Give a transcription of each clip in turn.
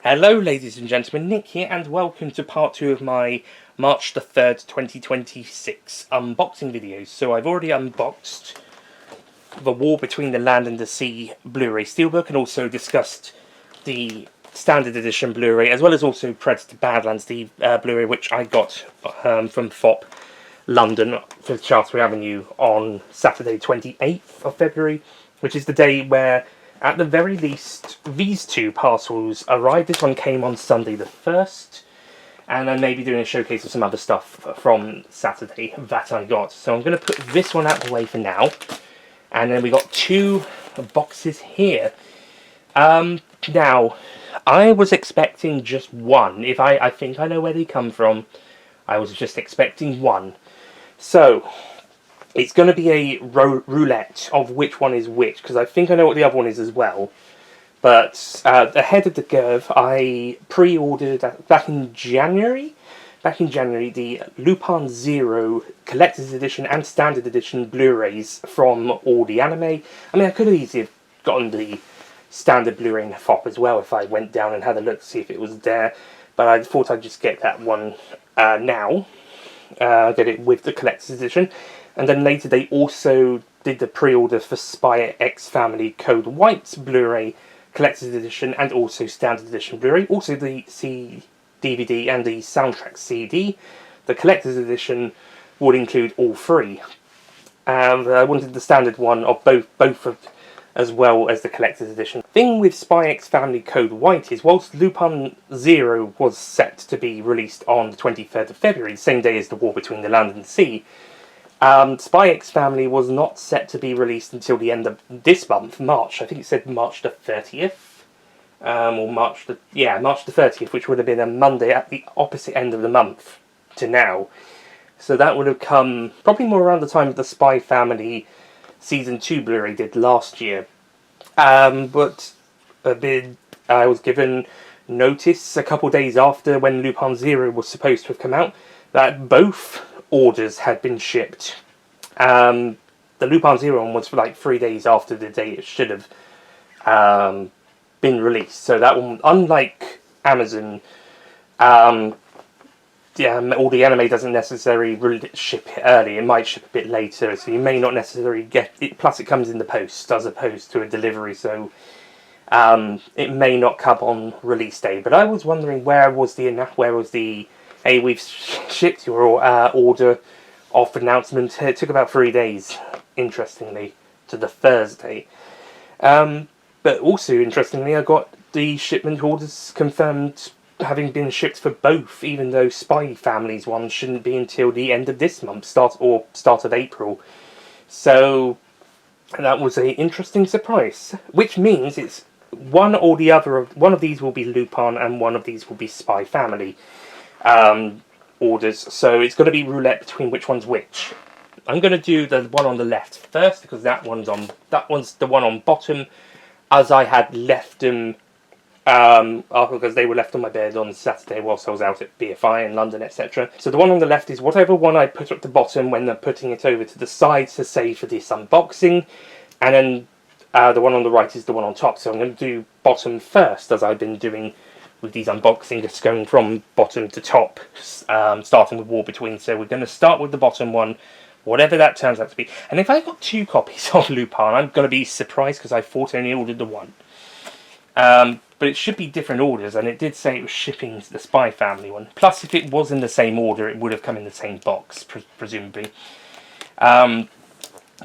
Hello ladies and gentlemen, Nick here and welcome to part 2 of my March the 3rd 2026 unboxing videos. So I've already unboxed The War Between the Land and the Sea Blu-ray Steelbook and also discussed the Standard Edition Blu-ray as well as also Predator Badlands, the Blu-ray which I got from FOP London for Shaftesbury Avenue on Saturday 28th of February, which is the day where at the very least, these two parcels arrived. This one came on Sunday the 1st, and I'm maybe doing a showcase of some other stuff from Saturday that I got. So I'm going to put this one out of the way for now, and then we got two boxes here. Now, I was expecting just one. I think I know where they come from. I was just expecting one. So it's going to be a roulette of which one is which, because I think I know what the other one is as well. But ahead of the curve, I pre-ordered back in January, the Lupin Zero Collector's Edition and Standard Edition Blu-rays from all the anime. I mean, I could have easily gotten the Standard Blu-ray in the FOP as well if I went down and had a look to see if it was there. But I thought I'd just get that one now, get it with the Collector's Edition. And then later they also did the pre-order for SpyxFamily Code White's Blu-ray Collector's Edition and also Standard Edition Blu-ray. Also the DVD and the soundtrack CD. The Collector's Edition would include all three. And I wanted the standard one of both of, as well as the Collector's Edition. The thing with SpyxFamily Code White is, whilst Lupin Zero was set to be released on the 23rd of February, the same day as the War Between the Land and the Sea, SpyxFamily was not set to be released until the end of this month, March. I think it said March the 30th, or March the 30th, which would have been a Monday at the opposite end of the month to now. So that would have come probably more around the time of the SpyxFamily Season 2 Blu-ray did last year. But I was given notice a couple days after when Lupin Zero was supposed to have come out that both orders had been shipped. The Lupin Zero one was for like 3 days after the day it should have been released. So that one, unlike Amazon, all the anime doesn't necessarily ship it early. It might ship a bit later, so you may not necessarily get it. Plus, it comes in the post as opposed to a delivery, so it may not come on release day. But I was wondering where was the hey, we've shipped your order off announcement. It took about 3 days, interestingly, to the Thursday. But also, interestingly, I got the shipment orders confirmed having been shipped for both, even though SpyxFamily's one shouldn't be until the end of this month, start of April. So that was an interesting surprise, which means it's one or the other. One of these will be Lupin and one of these will be SpyxFamily orders, so it's going to be roulette between which one's which. I'm going to do the one on the left first because that one's the one on bottom, as I had left them because they were left on my bed on Saturday whilst I was out at BFI in London, etc. So the one on the left is whatever one I put at the bottom when they're putting it over to the side to save for this unboxing, and then the one on the right is the one on top. So I'm going to do bottom first, as I've been doing with these unboxings, just going from bottom to top, starting with War Between. So we're going to start with the bottom one, whatever that turns out to be. And if I got 2 copies of Lupin, I'm going to be surprised because I thought I only ordered the one. But it should be different orders, and it did say it was shipping the SpyxFamily one. Plus, if it was in the same order, it would have come in the same box, presumably. But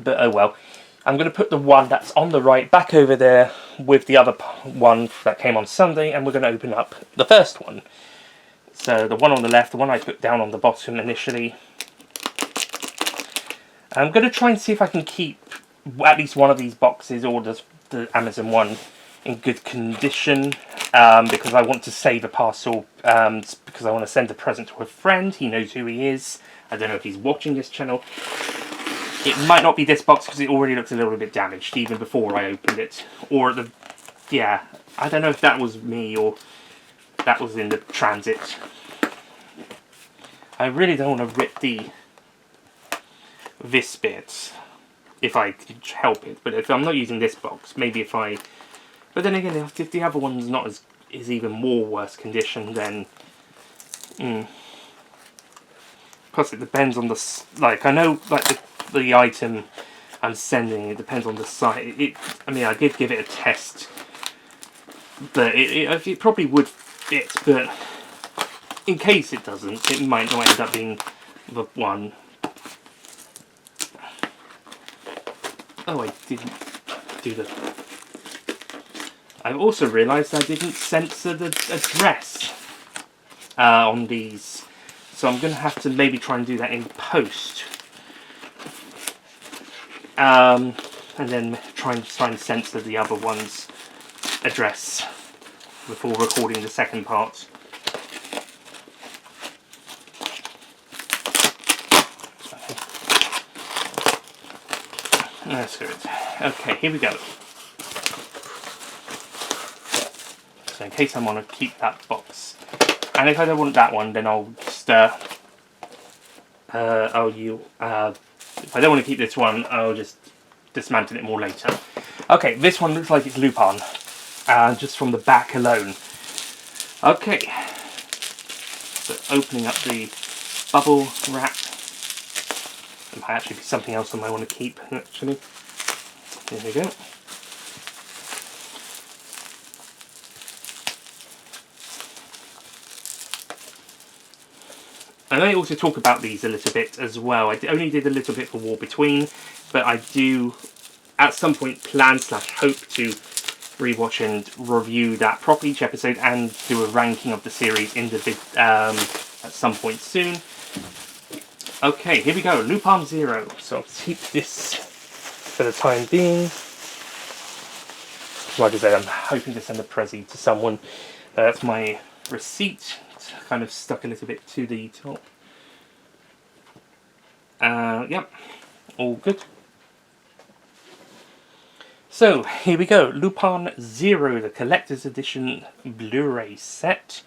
oh well. I'm going to put the one that's on the right back over there with the other one that came on Sunday, and we're going to open up the first one. So the one on the left, the one I put down on the bottom initially. I'm going to try and see if I can keep at least one of these boxes, or the Amazon one, in good condition, because I want to save a parcel, because I want to send a present to a friend. He knows who he is. I don't know if he's watching this channel. It might not be this box because it already looks a little bit damaged even before I opened it. Or I don't know if that was me or that was in the transit. I really don't want to rip this bit if I could help it. But if I'm not using this box, maybe if I... But then again, if the other one's not as is even more worse condition, then plus it depends on the, like, I know, like, the item I'm sending, it depends on the site. I mean, I did give it a test, but it probably would fit, but in case it doesn't, it might not end up being the one. Oh, I didn't do the... I've also realised I didn't censor the address on these, so I'm going to have to maybe try and do that in post. And then try and censor the other one's address before recording the second part. That's good. Okay, here we go. So in case I want to keep that box, and if I don't want that one, then I'll just if I don't want to keep this one, I'll just dismantle it more later. Okay, this one looks like it's Lupin, just from the back alone. Okay, so opening up the bubble wrap. There might actually be something else I might want to keep, actually. There we go. And I also talk about these a little bit as well. I only did a little bit for War Between, but I do at some point plan / hope to rewatch and review that properly each episode and do a ranking of the series at some point soon. Okay, here we go, Lupin Zero. So I'll keep this for the time being. Like I said, I'm hoping to send a Prezi to someone. That's my receipt. It's kind of stuck a little bit to the top. Yep, all good. So, here we go, Lupin Zero, the Collector's Edition Blu-ray set.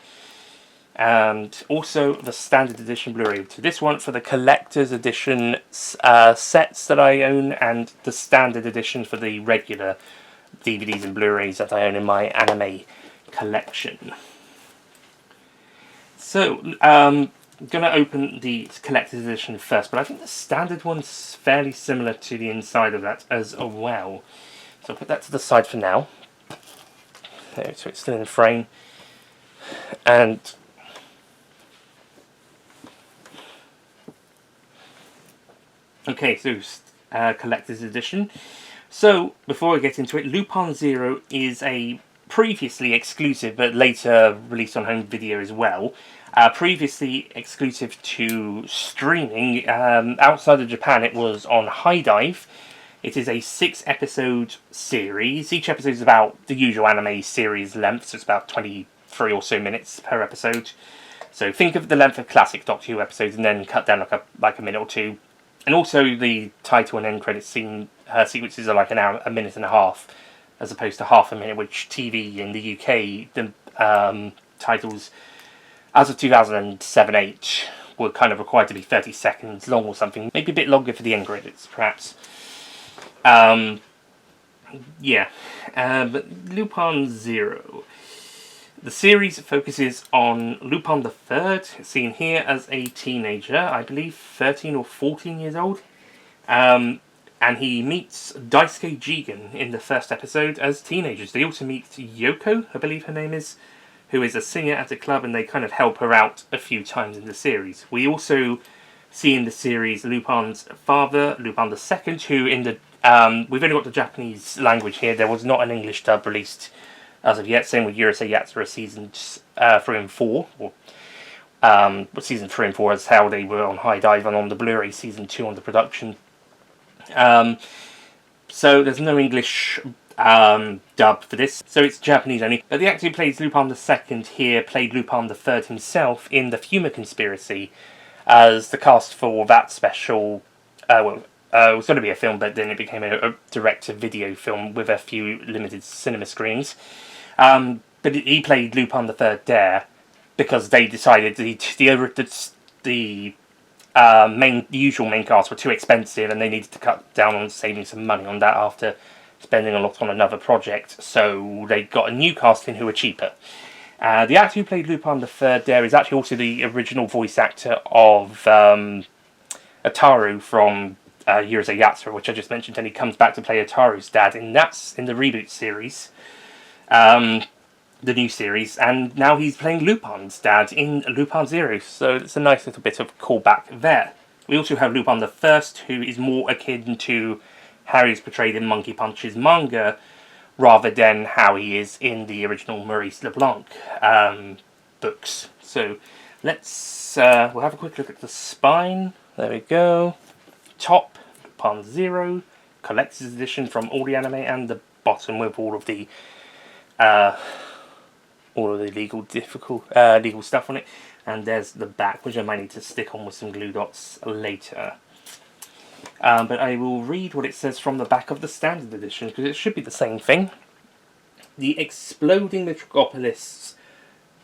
And also the Standard Edition Blu-ray. So this one for the Collector's Edition sets that I own, and the Standard Edition for the regular DVDs and Blu-rays that I own in my anime collection. So, I'm going to open the Collector's Edition first, but I think the Standard one's fairly similar to the inside of that as well. So I'll put that to the side for now. There, so it's still in the frame. And okay, so Collector's Edition. So, before I get into it, Lupin Zero is a previously exclusive, but later released on home video as well. Previously exclusive to streaming. Outside of Japan, it was on High Dive. It is a 6-episode series. Each episode is about the usual anime series length, so it's about 23 or so minutes per episode. So think of the length of classic Doctor Who episodes and then cut down like a minute or two. And also the title and end credits sequences are like an hour, a minute and a half, as opposed to half a minute, which TV in the UK, the titles as of 2007-8 were kind of required to be 30 seconds long or something. Maybe a bit longer for the end credits, perhaps. Yeah. But Lupin Zero. The series focuses on Lupin the Third, seen here as a teenager, I believe 13 or 14 years old. And he meets Daisuke Jigen in the first episode as teenagers. They also meet Yoko, I believe her name is, who is a singer at a club, and they kind of help her out a few times in the series. We also see in the series Lupin's father, Lupin the Second, who in the... we've only got the Japanese language here. There was not an English dub released as of yet. Same with Urusei Yatsura seasons 3 and 4. Or, season 3 and 4 is how they were on High Dive, and on the Blu-ray season 2 on the production. So there's no English dub for this, so it's Japanese only. But the actor who plays Lupin the Second here played Lupin the Third himself in The Fuma Conspiracy as the cast for that special. It was going to be a film, but then it became a direct-to-video film with a few limited cinema screenings. But he played Lupin the Third there because they decided the usual main cast were too expensive, and they needed to cut down on saving some money on that after spending a lot on another project. So they got a new cast in who were cheaper. The actor who played Lupin III there is actually also the original voice actor of Ataru from Yurusei Yatsura, which I just mentioned, and he comes back to play Ataru's dad, and that's in the reboot series, the new series, and now he's playing Lupin's dad in Lupin Zero, so it's a nice little bit of callback there. We also have Lupin the First, who is more akin to how he's portrayed in Monkey Punch's manga, rather than how he is in the original Maurice LeBlanc books. So let's we'll have a quick look at the spine. There we go. Top, Lupin Zero, collector's edition from all the anime, and the bottom with all of the legal stuff on it. And there's the back, which I might need to stick on with some glue dots later. But I will read what it says from the back of the standard edition, because it should be the same thing. The exploding metropolis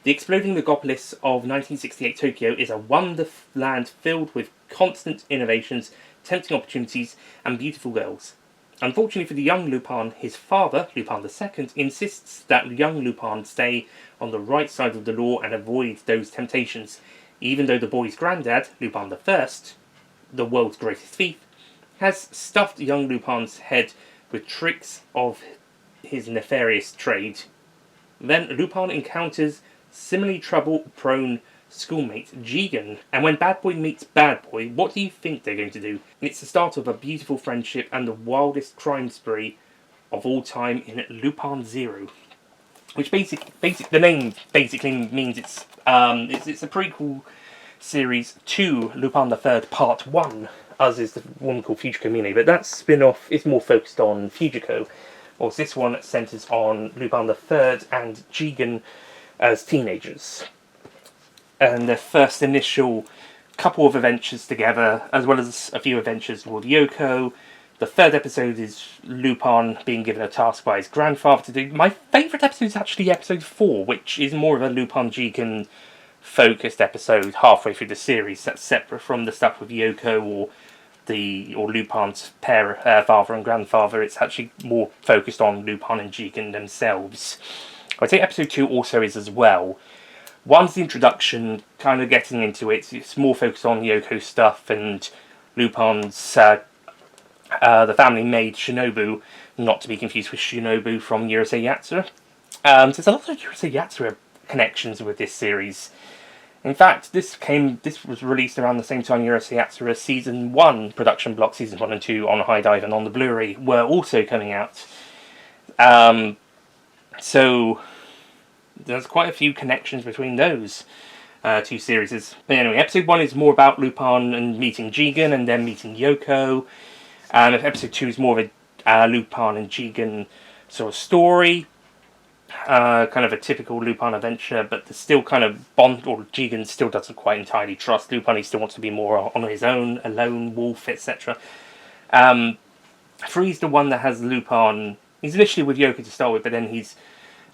of 1968 Tokyo is a wonderland filled with constant innovations, tempting opportunities, and beautiful girls. Unfortunately for the young Lupin, his father, Lupin II, insists that young Lupin stay on the right side of the law and avoid those temptations, even though the boy's granddad, Lupin I, the world's greatest thief, has stuffed young Lupin's head with tricks of his nefarious trade. Then Lupin encounters similarly trouble-prone schoolmate Jigen, and when Bad Boy meets Bad Boy, what do you think they're going to do? It's the start of a beautiful friendship and the wildest crime spree of all time in Lupin Zero, which the name basically means it's a prequel series to Lupin the Third Part 1, as is the one called Fujiko Mine, but that spin-off is more focused on Fujiko, whilst this one centres on Lupin the Third and Jigen as teenagers, and their first initial couple of adventures together, as well as a few adventures with Yoko. The third episode is Lupin being given a task by his grandfather to do. My favourite episode is actually episode 4, which is more of a Lupin Jigen focused episode halfway through the series. That's separate from the stuff with Yoko or Lupin's father and grandfather. It's actually more focused on Lupin and Jigen themselves. I'd say episode 2 also is as well. One's the introduction, kind of getting into it. It's more focused on Yoko stuff and Lupin's the family maid Shinobu, not to be confused with Shinobu from Yurusei Yatsura. So there's a lot of Yurusei Yatsura connections with this series. In fact, this was released around the same time Yurusei Yatsura Season 1 production block, Season 1 and 2 on High Dive and on the Blu-ray were also coming out. So there's quite a few connections between those two series. But anyway, episode 1 is more about Lupin and meeting Jigen and then meeting Yoko. Episode 2 is more of a Lupin and Jigen sort of story. Kind of a typical Lupin adventure, but there's still kind of bond, or Jigen still doesn't quite entirely trust Lupin. He still wants to be more on his own, a lone wolf, etc. 3 is the one that has Lupin. He's initially with Yoko to start with, but then he's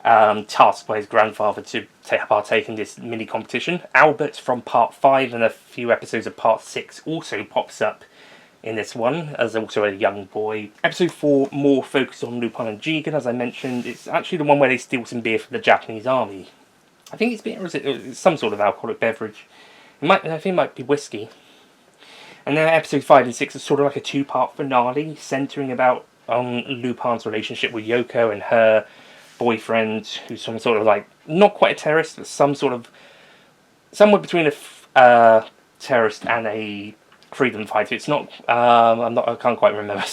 tasked by his grandfather to partake in this mini competition. Albert from Part 5 and a few episodes of Part 6 also pops up in this one as also a young boy. Episode 4 more focused on Lupin and Jigen, as I mentioned. It's actually the one where they steal some beer from the Japanese army. I think it's beer, or is it some sort of alcoholic beverage? I think it might be whiskey. And then episode 5 and 6 is sort of like a 2-part finale, centering about Lupin's relationship with Yoko and her boyfriend, who's some sort of like, not quite a terrorist, but somewhere between a terrorist and a freedom fighter. It's not, I can't quite remember.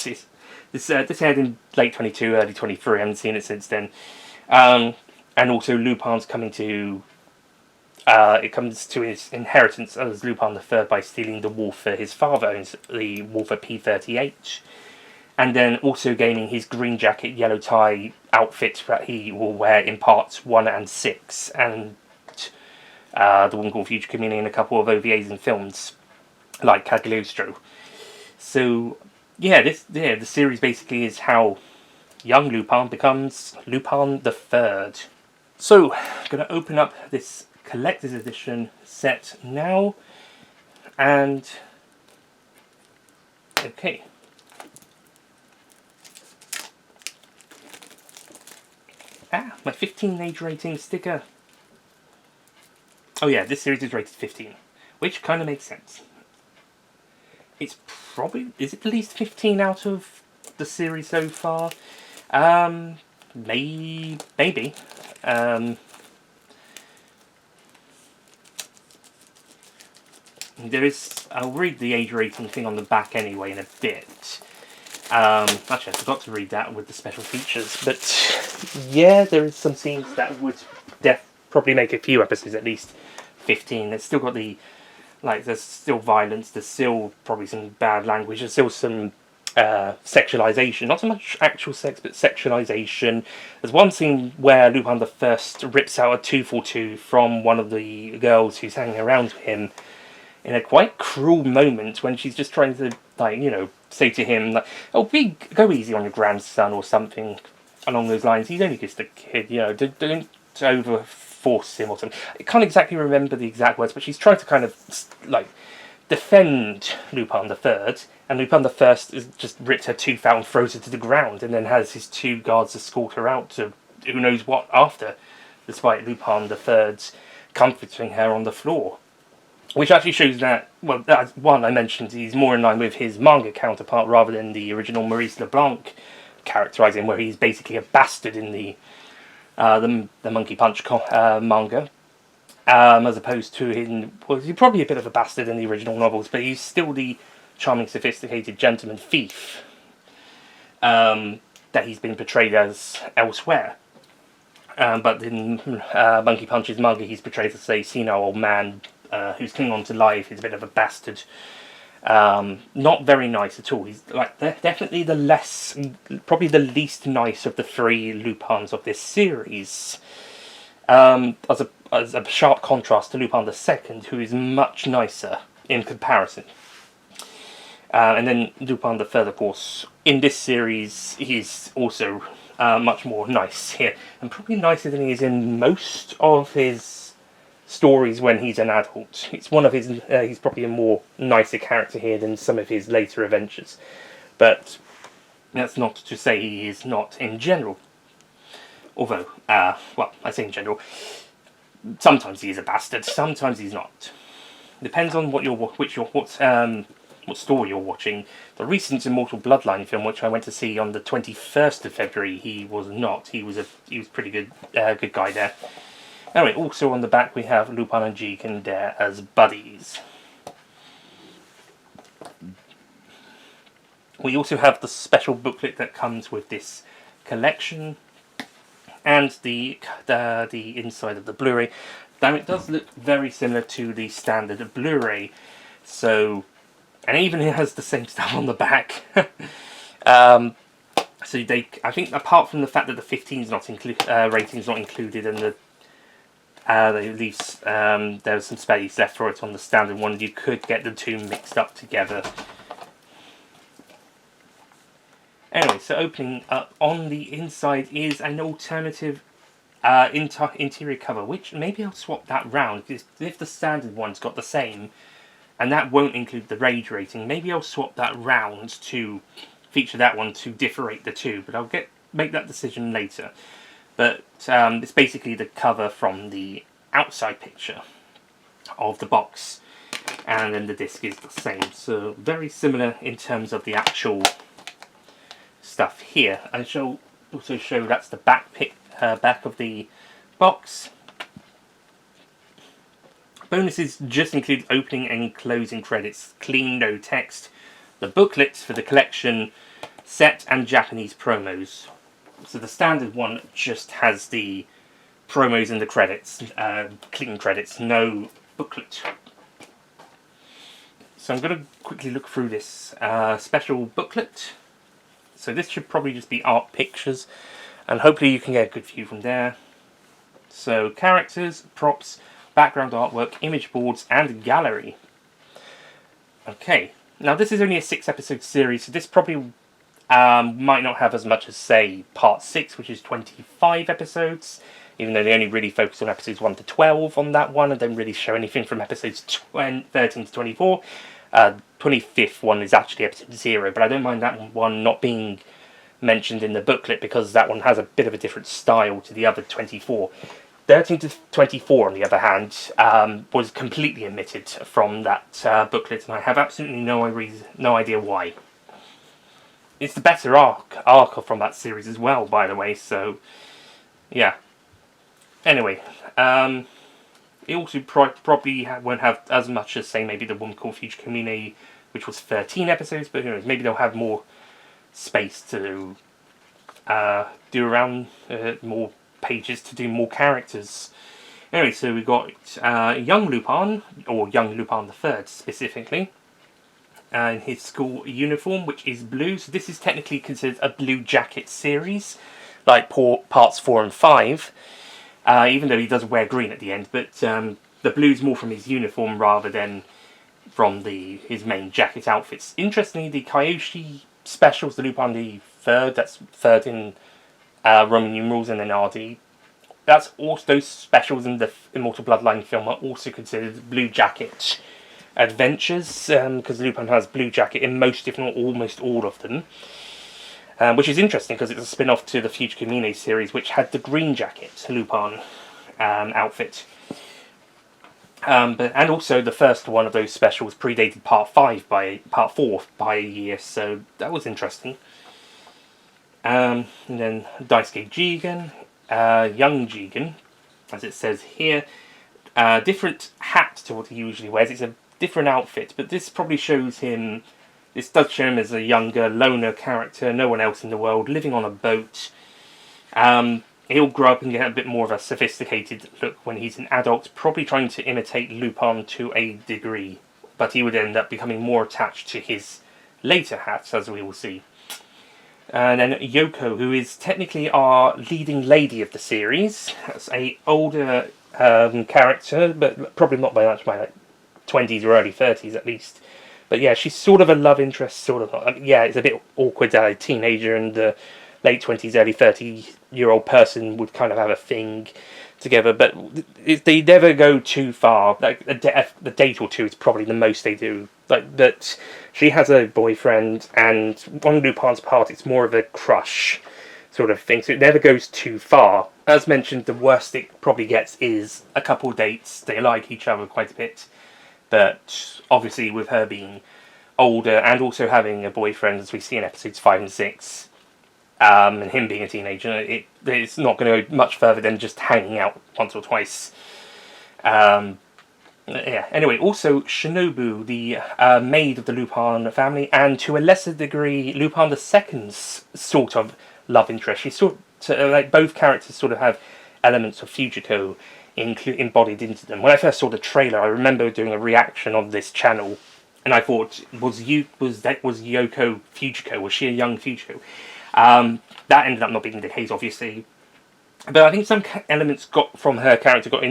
This aired in late 22, early 23. I haven't seen it since then. And also Lupin's coming to, it comes to his inheritance as Lupin III by stealing the wolf his father owns, the Wolfer P38. And then also gaining his green jacket, yellow tie outfit that he will wear in parts 1 and 6, and the one called Future Community and a couple of OVAs and films, like Cagliostro. So, the series basically is how young Lupin becomes Lupin the Third. So, I'm going to open up this collector's edition set now, and okay. My 15 age rating sticker. Oh yeah, this series is rated 15, which kind of makes sense. It's probably... Is it the least 15 out of the series so far? Maybe. There is... I'll read the age rating thing on the back anyway in a bit. Actually, I forgot to read that with the special features. But yeah, there is some scenes that would probably make a few episodes at least 15. There's still got the... Like, there's still violence, there's still probably some bad language, there's still some sexualization. Not so much actual sex, but sexualization. There's one scene where Lupin the First rips out a 242 from one of the girls who's hanging around him in a quite cruel moment when she's just trying to, like, you know, say to him, like, oh, go easy on your grandson or something along those lines. He's only just a kid, you know, don't overforce him or something. I can't exactly remember the exact words, but she's trying to kind of, like, defend Lupin the Third, and Lupin the First has just ripped her tooth out and throws her to the ground, and then has his 2 guards escort her out to who knows what after, despite Lupin the Third's comforting her on the floor. Which actually shows that, well, that's one I mentioned, he's more in line with his manga counterpart rather than the original Maurice LeBlanc characterizing, where he's basically a bastard in the Monkey Punch manga. As opposed to him, well, he's probably a bit of a bastard in the original novels, but he's still the charming, sophisticated gentleman thief that he's been portrayed as elsewhere. But in Monkey Punch's manga, he's portrayed as a senile old man who's clinging on to life. He's a bit of a bastard. Not very nice at all. He's like definitely probably the least nice of the 3 Lupins of this series. As a sharp contrast to Lupin II, who is much nicer in comparison. And then Lupin III, of course, in this series, he's also much more nice here, and probably nicer than he is in most of his stories when he's an adult. It's one of his. He's probably a more nicer character here than some of his later adventures, but that's not to say he is not in general. Although, well, I say in general, sometimes he is a bastard, sometimes he's not. Depends on what story you're watching. The recent Immortal Bloodline film, which I went to see on the 21st of February, he was not. He was pretty good guy there. Anyway, also on the back we have Lupin and Jeek and Dare as buddies. We also have the special booklet that comes with this collection, and the inside of the Blu-ray. Now it does look very similar to the standard Blu-ray, so, and even it has the same stuff on the back. So I think apart from the fact that the 15's not rating's not included, and the they leave there's some space left for it on the standard one, you could get the 2 mixed up together. Anyway, so opening up on the inside is an alternative interior cover, which maybe I'll swap that round, because if the standard one's got the same, and that won't include the rage rating, maybe I'll swap that round to feature that one to differentiate the 2, but I'll make that decision later. But it's basically the cover from the outside picture of the box, and then the disc is the same, so very similar in terms of the actual stuff here. I shall also show that's the back of the box. Bonuses just include opening and closing credits, clean, no text, the booklets for the collection set, and Japanese promos. So the standard one just has the promos and the credits, clean credits, no booklet. So I'm going to quickly look through this special booklet. So this should probably just be art pictures, and hopefully you can get a good view from there. So characters, props, background artwork, image boards, and gallery. Okay, now this is only a 6-episode series, so this probably might not have as much as, say, Part 6, which is 25 episodes, even though they only really focus on episodes 1 to 12 on that one, and don't really show anything from episodes 13 to 24. 25th one is actually episode 0, but I don't mind that one not being mentioned in the booklet, because that one has a bit of a different style to the other 24. 13 to 24, on the other hand, was completely omitted from that booklet, and I have absolutely no idea why. It's the better arc from that series as well, by the way, so yeah. Anyway, it also probably won't have as much as, say, maybe The Woman Called Future Community, which was 13 episodes, but who knows, maybe they'll have more space to do around, more pages to do more characters. Anyway, so we got young Lupin, or young Lupin III specifically, in his school uniform, which is blue. So this is technically considered a Blue Jacket series, like parts 4 and 5, even though he does wear green at the end. But the blue's more from his uniform rather than from his main jacket outfits. Interestingly, the Kyoshi specials, the Lupin the Third, that's third in Roman numerals and then RD. That's also, those specials in the Immortal Bloodline film are also considered Blue Jacket adventures, because Lupin has Blue Jacket in most, if not almost all of them. Which is interesting because it's a spin-off to the Future Community series, which had the Green Jacket Lupin outfit. And also the first one of those specials predated Part 4 by a year, so that was interesting. And then Daisuke Jigen, young Jigen, as it says here, different hat to what he usually wears. It's a different outfit, but this probably shows him. This does show him as a younger loner character, no one else in the world, living on a boat. He'll grow up and get a bit more of a sophisticated look when he's an adult, probably trying to imitate Lupin to a degree, but he would end up becoming more attached to his later hats, as we will see. And then Yoko, who is technically our leading lady of the series. That's a older character, but probably not by much, by like 20s or early 30s at least. But yeah, she's sort of a love interest, sort of. I mean, yeah, it's a bit awkward that a teenager and a late 20s, early 30-year-old person would kind of have a thing together, but they never go too far. Like a date or two is probably the most they do. Like that, she has a boyfriend, and on Lupin's part, it's more of a crush sort of thing. So it never goes too far. As mentioned, the worst it probably gets is a couple dates. They like each other quite a bit, but obviously with her being older and also having a boyfriend, as we see in episodes 5 and 6. And him being a teenager, it's not going to go much further than just hanging out once or twice. Yeah. Anyway, also Shinobu, the maid of the Lupin family, and to a lesser degree, Lupin II's sort of love interest. She's like both characters sort of have elements of Fujiko embodied into them. When I first saw the trailer, I remember doing a reaction on this channel, and I thought, was Yoko Fujiko? Was she a young Fujiko? That ended up not being the case, obviously. But I think some elements from her character got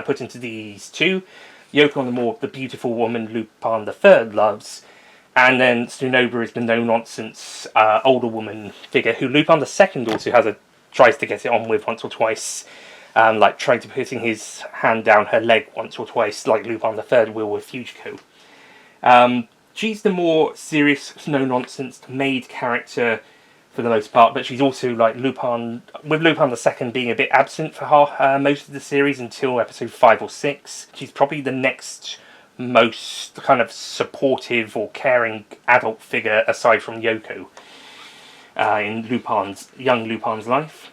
put into these two. Yoko, the beautiful woman Lupin III loves. And then Shinobu is the no-nonsense older woman figure who Lupin II also tries to get it on with once or twice. Like trying to putting his hand down her leg once or twice, like Lupin III will with Fujiko. She's the more serious, no-nonsense maid character for the most part, but she's also like Lupin, with Lupin II being a bit absent for most of the series until episode 5 or 6. She's probably the next most kind of supportive or caring adult figure aside from Yoko in young Lupin's life.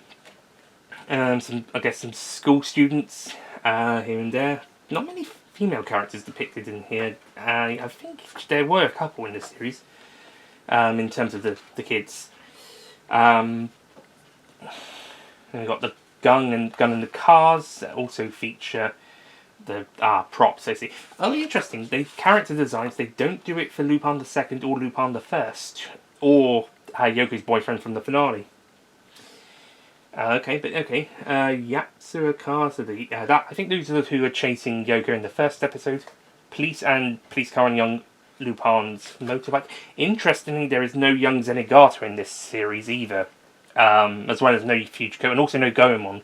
Some school students here and there. Not many female characters depicted in here. I think there were a couple in this series in terms of the kids. Then we've got the gun and the cars that also feature the props. I see. Only interesting, the character designs, they don't do it for Lupin II or Lupin I, or Yoko's boyfriend from the finale. Yatsura cars are I think those are the who are chasing Yoko in the first episode. Police car and young Lupin's motorbike. Interestingly, there is no young Zenigata in this series either, as well as no Fujiko and also no Goemon.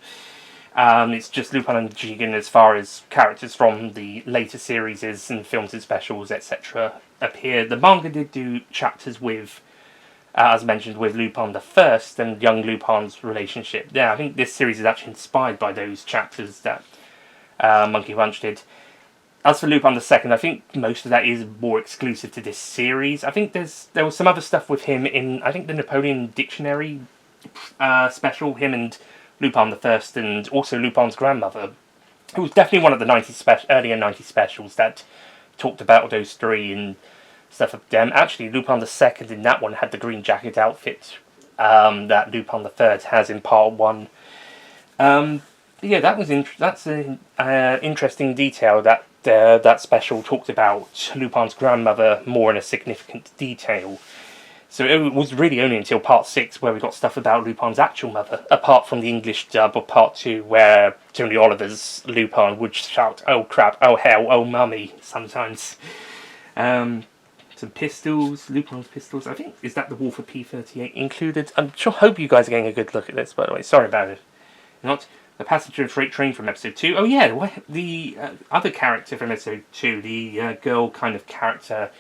It's just Lupin and Jigen as far as characters from the later series and films and specials, etc. appear. The manga did do chapters with as mentioned, with Lupin the First and young Lupin's relationship. Yeah, I think this series is actually inspired by those chapters that Monkey Punch did. As for Lupin the Second, I think most of that is more exclusive to this series. I think there was some other stuff with him in, I think, the Napoleon Dictionary special, him and Lupin the First, and also Lupin's grandmother. It was definitely one of the earlier 90s specials that talked about those three and stuff of them. Actually, Lupin the Second in that one had the green jacket outfit that Lupin the Third has in part 1. Yeah, that's an interesting detail that that special talked about Lupin's grandmother more in a significant detail. So it was really only until part 6 where we got stuff about Lupin's actual mother, apart from the English dub of part 2 where Tony Oliver's Lupin would shout, "Oh crap, oh hell, oh mummy," sometimes. Some pistols, Lupin's pistols, I think, is that the Wolf of P-38 included? Hope you guys are getting a good look at this, by the way, sorry about it. Not the passenger and freight train from episode 2. Oh yeah, the other character from episode 2, the girl kind of character,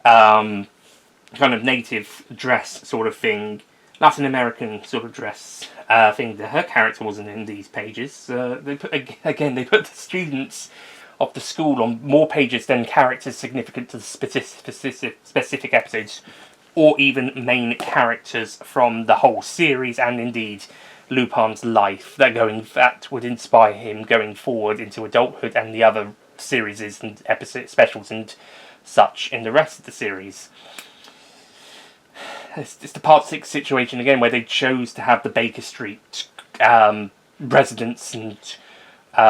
kind of native dress sort of thing, Latin American sort of dress thing. Her character wasn't in these pages. They put the students of the school on more pages than characters significant to the specific episodes, or even main characters from the whole series, and indeed Lupin's life that would inspire him going forward into adulthood and the other series and episode specials and such in the rest of the series. It's the part 6 situation again, where they chose to have the Baker Street residents and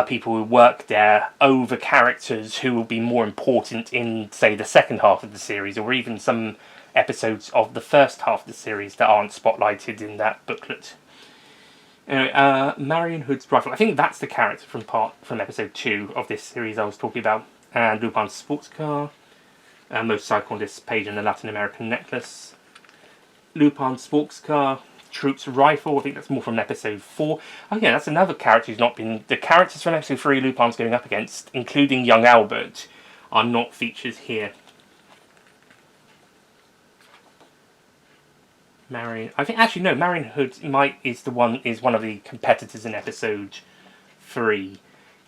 people who work there over characters who will be more important in, say, the second half of the series, or even some episodes of the first half of the series that aren't spotlighted in that booklet. Anyway, Marion Hood's rifle. I think that's the character from episode 2 of this series I was talking about. And Lupin's sports car, motorcycle on this page, and the Latin American necklace. Lupin's sports car, Troop's rifle. I think that's more from episode 4. Oh yeah, that's another character who's not been... The characters from episode 3 Lupin's going up against, including young Albert, are not featured here. Marion... I think, actually, no, Marion Hood is one of the competitors in episode 3.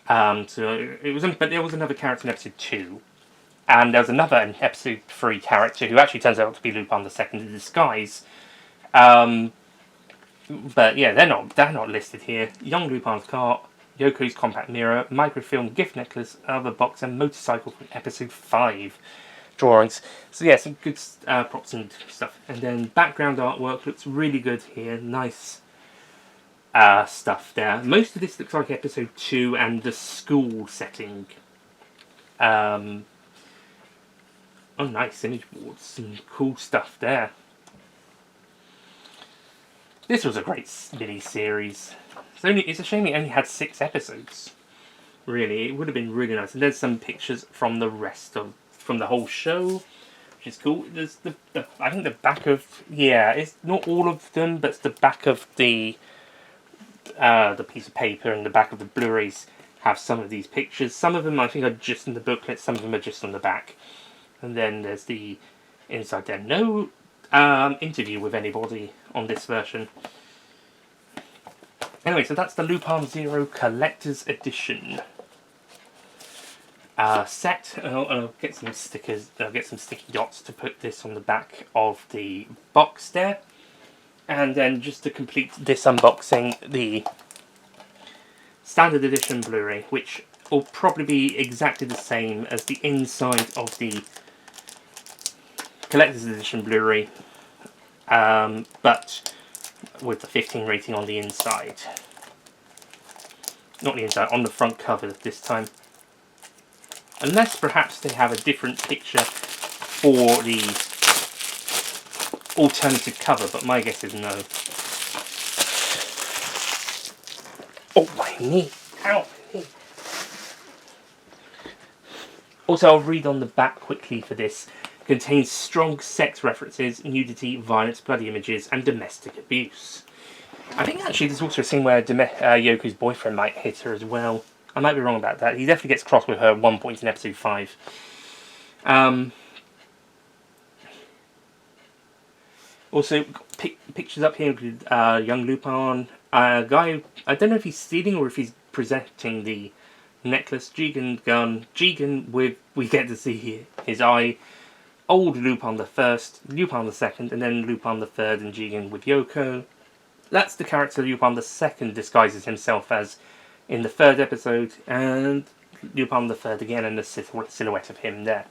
So it was... But there was another character in episode 2. And there was another in episode 3 character who actually turns out to be Lupin the Second in disguise. But yeah, they're not listed here. Young Lupin's car, Yoko's compact mirror, microfilm gift necklace, other box, and motorcycle from episode 5 drawings. So yeah, some good props and stuff. And then background artwork looks really good here. Nice stuff there. Most of this looks like episode 2 and the school setting. Oh, nice image boards. Some cool stuff there. This was a great mini-series. It's a shame it only had 6 episodes. Really, it would have been really nice. And there's some pictures from the whole show, which is cool. There's I think the back of, yeah, it's not all of them, but it's the back of the piece of paper and the back of the Blu-rays have some of these pictures. Some of them I think are just in the booklet, some of them are just on the back. And then there's the inside there. No interview with anybody on this version. Anyway, so that's the Lupin Zero Collector's Edition set. I'll get some stickers. I'll get some sticky dots to put this on the back of the box there. And then just to complete this unboxing, the Standard Edition Blu-ray, which will probably be exactly the same as the inside of the Collector's Edition Blu-ray, but with the 15 rating on the inside. Not the inside, on the front cover this time. Unless perhaps they have a different picture for the alternative cover, but my guess is no. Oh, my knee! Ow, my knee! Also, I'll read on the back quickly for this. Contains strong sex references, nudity, violence, bloody images, and domestic abuse. I think actually there's also a scene where Yoko's boyfriend might hit her as well. I might be wrong about that. He definitely gets cross with her at one point in episode 5. Also, pictures up here include young Lupin, a guy, I don't know if he's stealing or if he's presenting the necklace, Jigen gun, Jigen with, we get to see his eye, old Lupin the First, Lupin the Second, and then Lupin the Third and Jigen with Yoko. That's the character Lupin the Second disguises himself as in the third episode, and Lupin the Third again, and the silhouette of him there.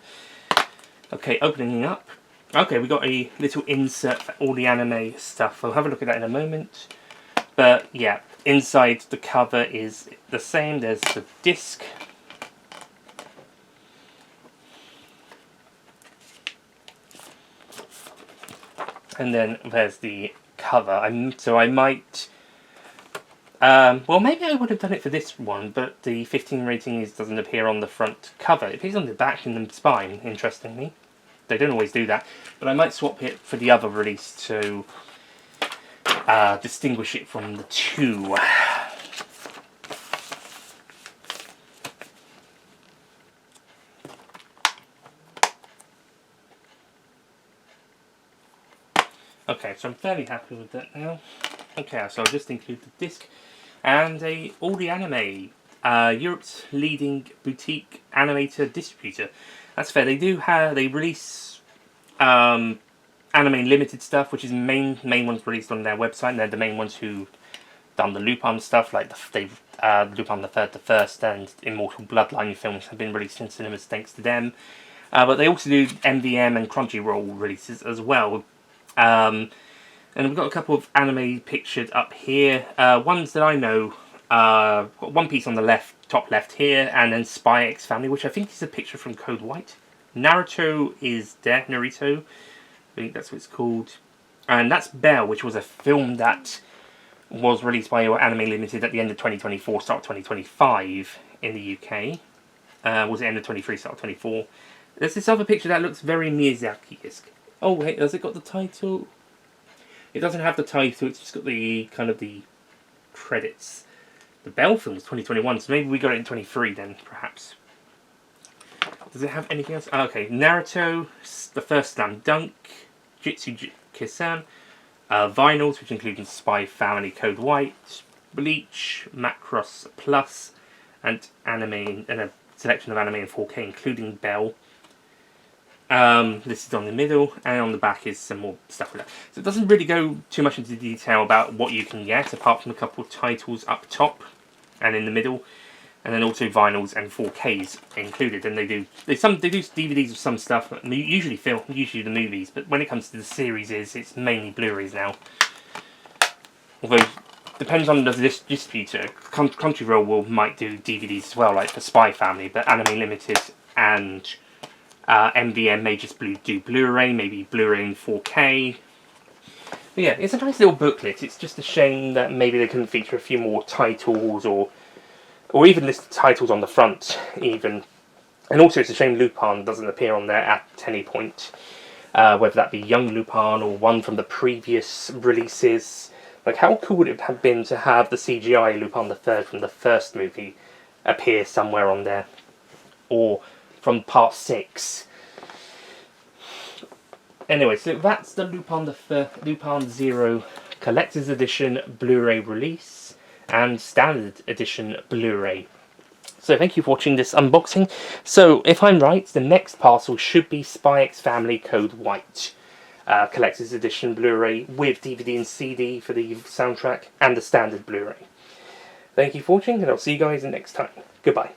Okay, opening up. Okay, we got a little insert for all the anime stuff. I'll have a look at that in a moment. But yeah, inside the cover is the same. There's the disc. And then there's the cover. So I might... well, maybe I would have done it for this one, but the 15 rating doesn't appear on the front cover. It appears on the back and the spine, interestingly. They don't always do that, but I might swap it for the other release to distinguish it from the two. Okay, so I'm fairly happy with that now. Okay, so I'll just include the disc and all the anime. Europe's leading boutique animator distributor. That's fair. They release anime limited stuff, which is main ones released on their website, and they're the main ones who done the Lupin stuff, like Lupin the Third, the First, and Immortal Bloodline films have been released in cinemas thanks to them. But they also do MVM and Crunchyroll releases as well. And we've got a couple of anime pictured up here. Ones that I know. Got One Piece on the left, top left here, and then SpyxFamily, which I think is a picture from Code White. Naruto is there, Naruto. I think that's what it's called. And that's Bell, which was a film that was released by Anime Limited at the end of 2024, start of 2025 in the UK. Was it end of 23, start of 24? There's this other picture that looks very Miyazaki-esque. Oh wait, has it got the title? It doesn't have the title, it's just got the kind of the credits. The Bell film was 2021, so maybe we got it in 23 then, perhaps. Does it have anything else? Oh, okay, Naruto, the first Slam Dunk, Jitsu Kisan, vinyls, which include SpyxFamily Code White, Bleach, Macross Plus, and anime, and a selection of anime in 4K, including Bell. This is on the middle, and on the back is some more stuff with that. So it doesn't really go too much into detail about what you can get, apart from a couple of titles up top and in the middle, and then also vinyls and 4Ks included. And they do DVDs of some stuff, usually the movies, but when it comes to the series, it's mainly Blu-rays now. Although depends on the distributor. Crunchyroll might do DVDs as well, like for SpyxFamily, but Anime Limited and MVM may just do Blu-ray, maybe Blu-ray in 4K. But yeah, it's a nice little booklet. It's just a shame that maybe they couldn't feature a few more titles, or even list titles on the front, even. And also it's a shame Lupin doesn't appear on there at any point. Whether that be young Lupin or one from the previous releases. Like, how cool would it have been to have the CGI Lupin III from the first movie appear somewhere on there? Or from part 6. Anyway, so that's the Lupin Zero Collector's Edition Blu-ray release and Standard Edition Blu-ray. So thank you for watching this unboxing. So if I'm right, the next parcel should be SpyxFamily Code White Collector's Edition Blu-ray with DVD and CD for the soundtrack and the standard Blu-ray. Thank you for watching, and I'll see you guys next time. Goodbye.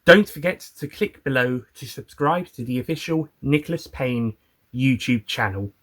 Don't forget to click below to subscribe to the official Nicholas Payne YouTube channel.